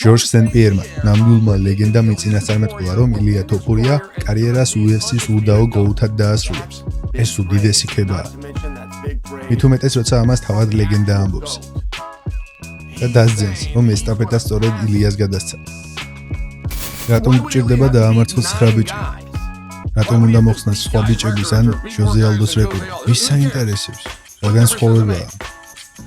ჯორჯ სენ-პიერმა, ნამდვილმა ლეგენდამ მიწინასწარმეტყველა, რომ ილია თოფურია კარიერას UFC-ს უდაო გოუთად დაასრულებს. ეს უდიდესი ქებაა. მით უმეტეს, როცა ამას თავად ლეგენდა ამბობს. და დასძენს, რომ ესტაფეტა სწორედ ილიას გადასცა. რატომ გჭირდება დაამარცხოს 9 ბიჭი? რატომ უნდა მოხსნას სხვა ბიჭების ან ჟოზე ალდოს რეკორდი? ვის საინტერესებს? რადგან სხვავებაა.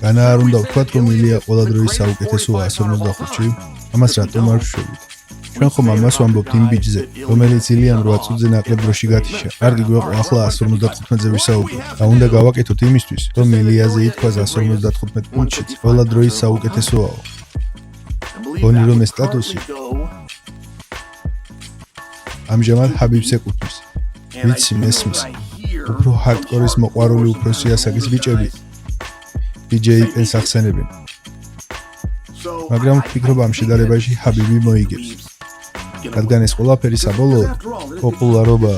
განა არ უნდა ვთქვათ, რომ ილია ყველა დროის საუკეთესოა 155-ში? ამას რატომ არ ვშვებით? ჩვენ ხომ ამას ვამბობთ იმ ბიჭზე, რომელიც ილიამ 8 წუთზე ნაკლებ დროში გათიშა. კარგი გვეყვა ახლა 155-ზე ვისაუბროთ. და უნდა გავაკეთოთ იმისთვის, რომ ილიაზე ითქვას 155 პუნქტშიც ყველა დროის საუკეთესოაო. გონი რომ ეს სტატუსი ამჟამად ჰაბიბს ეკუთვნის. ვიცი მესმის. უფრო ჰარდკორის მოყვარული უფროსი ასაკის ბიჭები BJP-ს ახსენებენ. მაგრამ ვფიქრობ ამ შედარებაში ჰაბიბი მოიგებს. რადგან ეს ყველაფერი საბოლოოდ პოპულარობა,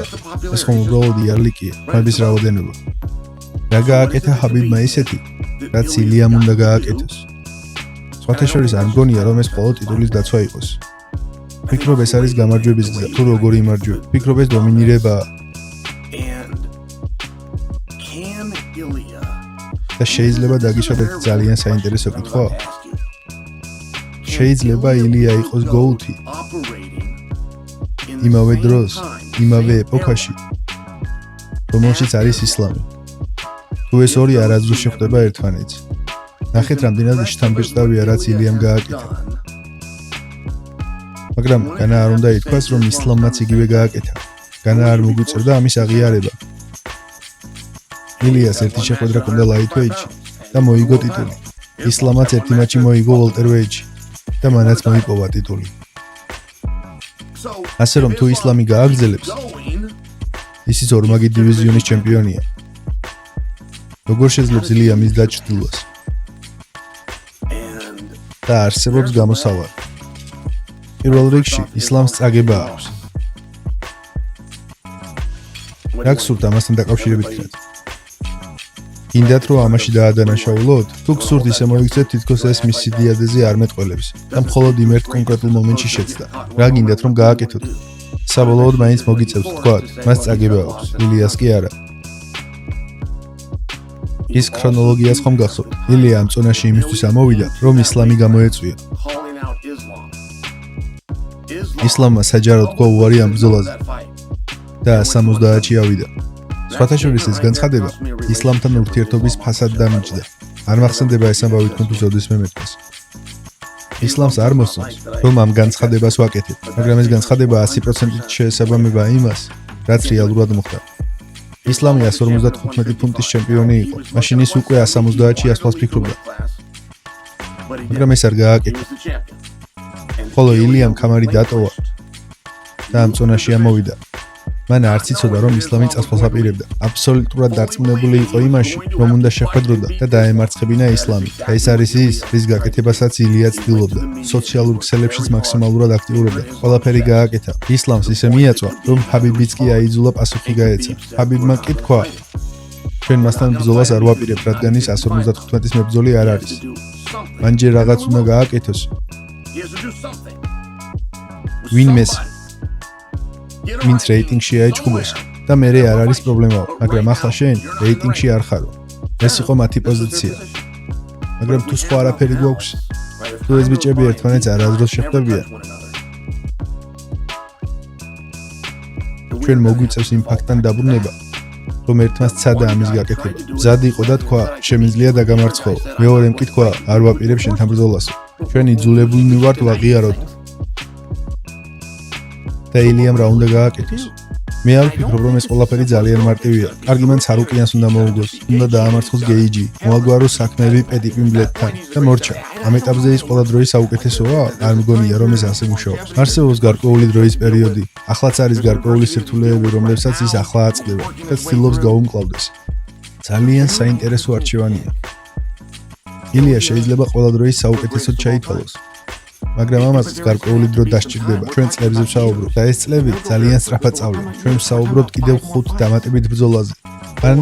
ეს ხომ უბრალოდ იარლიკია, ხმების რაოდენობა. რა გააკეთა ჰაბიბმა ისეთი, რაც ილიამ უნდა გააკეთოს. სხვათა შორის არ მგონია, რომ ეს მხოლოდ ტიტულის დაცვა იყოს. ვფიქრობ ეს არის გამარჯვების გზა, თუ როგორი იმარჯვება. ვფიქრობ ეს დომინირებაა. და შეიძლება დაგიშვათ ერთი ძალიან საინტერესო კითხვა. შეიძლება ილია იყოს გოუთი იმავე დროს, იმავე ეპოქაში, რომელშიც არის ისლამი. თუ ეს ორი არასდროს შეხვდება ერთმანეთს. ნახეთ, რამდენად შთამბეჭდავია, რაც ილიამ გააკეთა. მაგრამ განა არ უნდა ითქვას, რომ ისლამმაც იგივე გააკეთა. განა არ მოგვიწევდა ამის აღიარება. ილიას ერთი შეხვედრა ჰქონდა ლაითვეიტში და მოიგო ტიტული. ისლამაც ერთი მატჩი მოიგო უოლტერვეიტში და მანაც მოიპოვა ტიტული. ასე რომ თუ ისლამი გააგრძელებს, ისიც ორმაგი დივიზიონის ჩემპიონია. როგორ შეძლებს ილია მის დაჭრილობას? და არსებობს გამოსავალი. პირველ რიგში ისლამს წაგება აქვს. რა გსურთ ამასთან დაკავშირებით თქვათ? გინდათ რომ ამაში დაადანაშაულოთ? თუ გსურთ ისე მოიგცეთ, თითქოს ეს მის სიდიადეზე არ მეტყველებს და მხოლოდ იმ ერთ კონკრეტულ მომენტში შეცდა. რა გინდათ რომ გააკეთოთ? საბოლოოდ მაინც მოგიწევთ თქვათ, მას წაგება აქვს, ილიას კი არა. ის ქრონოლოგიას ხომ გახსოვთ? ილია ამ წონაში იმისთვის ამოვიდა, რომ ისლამი გამოეწვია. ისლამმა საჯაროდ თქვა უარი ამ ბრძოლაზე და 70-ში ავიდა. სხვათა შორის ეს განცხადება ისლამთან ურთიერთობის ფასად დამიჯდა. არ მახსენდება ეს ამბავი თქვენთვის ოდესმე მეთქეს. ისლამს არ მოსწონს, რომ ამ განცხადებას ვაკეთებ, მაგრამ ეს განცხადება 100%-ით შეესაბამება იმას, რაც რეალურად მოხდა. ისლამი 155 ფუნტის ჩემპიონი იყო. მაშინ ის უკვე 170-ში ასვლას ფიქრობდა. მაგრამ ეს არ გააკეთა. ხოლო ილიამ კამარი დატოვა და ამ წონაში ამოვიდა. მან არც იცოდა, რომ ისლამი წასვლას აპირებდა. აბსოლუტურად დარწმუნებული იყო იმაში, რომ უნდა შეხვედროდა და დაემარცხებინა ისლამი. და ეს არის ის, რის გაკეთებასაც ილია ცდილობდა. სოციალურ ქსელებშიც მაქსიმალურად აქტიურობდა. ყველაფერი გააკეთა. ისლამს ისე მიაწვა, რომ ჰაბიბიც კი აიძულა პასუხი გაეცა. ჰაბიბმა კი თქვა, ჩვენ მასთან ბრძოლას არ ვაპირებთ, რადგან ის 155-ის მებრძოლი არ არის. მან ჯერ რაღაც უნდა გააკეთოს. ვინმეს ვინც რეიტინგში აიჭუბოს და მე არ არის პრობლემაო, მაგრამ ახლა შენ რეიტინგში არ ხარო. ეს იყო მათი პოზიცია. მაგრამ თუ სხვა არაფერი გვაქვს, თუ ეს ბიჭები ერთმანეთს არასდროს შეხვდებიან, ჩვენ მოგვიწევს იმ ფაქტთან დაბრუნება, რომ ერთმა სცადა ამის გაკეთება. მზად იყო და თქვა, შემიძლია დაგამარცხო. მეორემ კი თქვა, არ ვაპირებ შენთან ბრძოლასო. ჩვენ იძულებულნი ვართ ვაღიაროთ. და ილიამ რა უნდა გააკეთოს? მე არ ვფიქრობ, რომ ეს ყველაფერი ძალიან მარტივია. კარგი მან სარუკიანს უნდა მოუგოს, უნდა დაამარცხოს გეიჯი, მოაგვაროს საქმეები პეტიპიმბლეთთან და მორჩა. ამ ეტაპზე ის ყველა დროის საუკეთესოა? არ მგონია, რომ ეს ასე მუშაობს. არსებობს გარკვეული დროის პერიოდი. ახლაც არის გარკვეული სირთულეები, რომლებსაც ის ახლა აწყდება და ცდილობს გაუმკლავდეს. ძალიან საინტერესო არჩევანია. ილია შეიძლება ყველა დროის საუკეთესოდ ჩაითვალოს. მაგრამ ამას გარკვეული დრო დასჭირდება. ჩვენ წლებზე ვსაუბრობთ და ეს წლები ძალიან სწრაფად წავიდა. ჩვენ ვსაუბრობთ კიდევ 5 დამატებით ბრძოლაზე. ან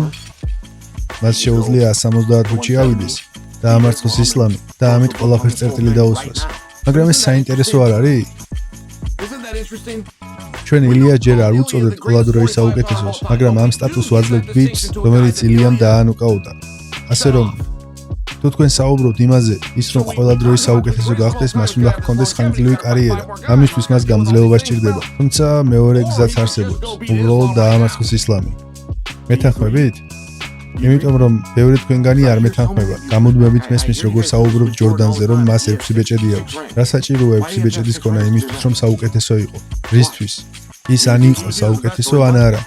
მას შეუძლია 170 ფუტში ავიდეს და ამარცხოს ისლამი და ამით ყველაფერს წერტილი დაუსვას. მაგრამ ეს საინტერესო არ არის? ჩვენ ილიას ჯერ არ უწოდებთ ყველა დროის საუკეთესოს, მაგრამ ამ სტატუსს ვაძლევთ ბიჭს, რომელიც ილიამ დაანოკაუტა. ასე რომ თუ თქვენ საუბრობთ იმაზე, ის რომ ყველა დროის საუკეთესო გახდეს, მას უნდა ჰქონდეს ხანგრძლივი კარიერა. ამისთვის მას გამძლეობა სჭირდება. თუმცა მეორე გზაც არსებობს. უბრალოდ დაამარცხოს ისლამი. მეთანხმებით? იმიტომ რომ ბევრი თქვენგანი არ მეთანხმება. გამუდმებით მესმის როგორ საუბრობ ჯორდანზე, რომ მას 6 ბეჭედი აქვს. რა საჭიროა 6 ბეჭედის ქონა იმისთვის, რომ საუკეთესო იყო? რისთვის? ის ან იყო საუკეთესო, ან არა.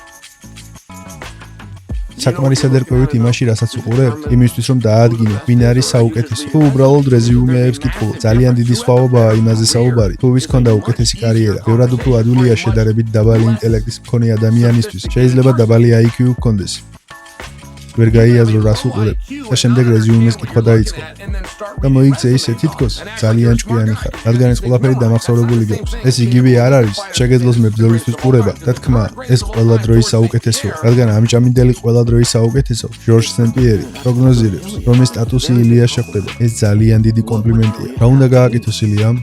საკმარისად ერკვევით იმაში, რასაც უყურებთ, იმისთვის რომ დაადგინოთ, ვინ არის საუკეთესო. თუ უბრალოდ რეზიუმეებს კითხულობთ, ძალიან დიდი სხვაობაა იმაზე საუბარი, თუ ვის ქონდა უკეთესი კარიერა. ბევრად უფრო ადვილია შედარებით დაბალი ინტელექტის მქონე ადამიანისთვის. შეიძლება დაბალი IQ ჰქონდეს. ვერ გაიაზრო რას უყურებ და შემდეგ რეზიუმეს კითხვა დაიწყო. და მოიქცე ისე თითქოს ძალიან ჭკვიანი ხარ, რადგან ეს ყველაფერი დამახსოვრებული გაქვს. ეს იგივე არ არის შეგეძლოს მებრძოლისთვის ყურება და თქმა, ეს ყველა დროის საუკეთესოა, რადგან ამჭამიდელი ყველა დროის საუკეთესო ჟორჟ სენ-პიერი პროგნოზირებს, რომ ეს სტატუსი ილიას შეხვდება. ეს ძალიან დიდი კომპლიმენტია. რა უნდა გააკეთოს ილიამ?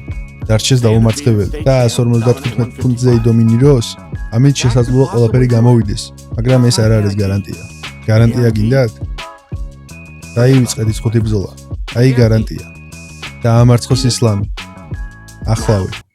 დარჩეს დაუმარცხებელი და 155 ფუნტზე იდომინიროს? ამით შესაძლოა ყველაფერი გამოვიდეს, მაგრამ ეს არ არის გარანტია. გარანტია გინდათ? დაივიწყეთ ის ხუთი ბრძოლა. აი გარანტია. დაამარცხოს ისლამი. ახლავე.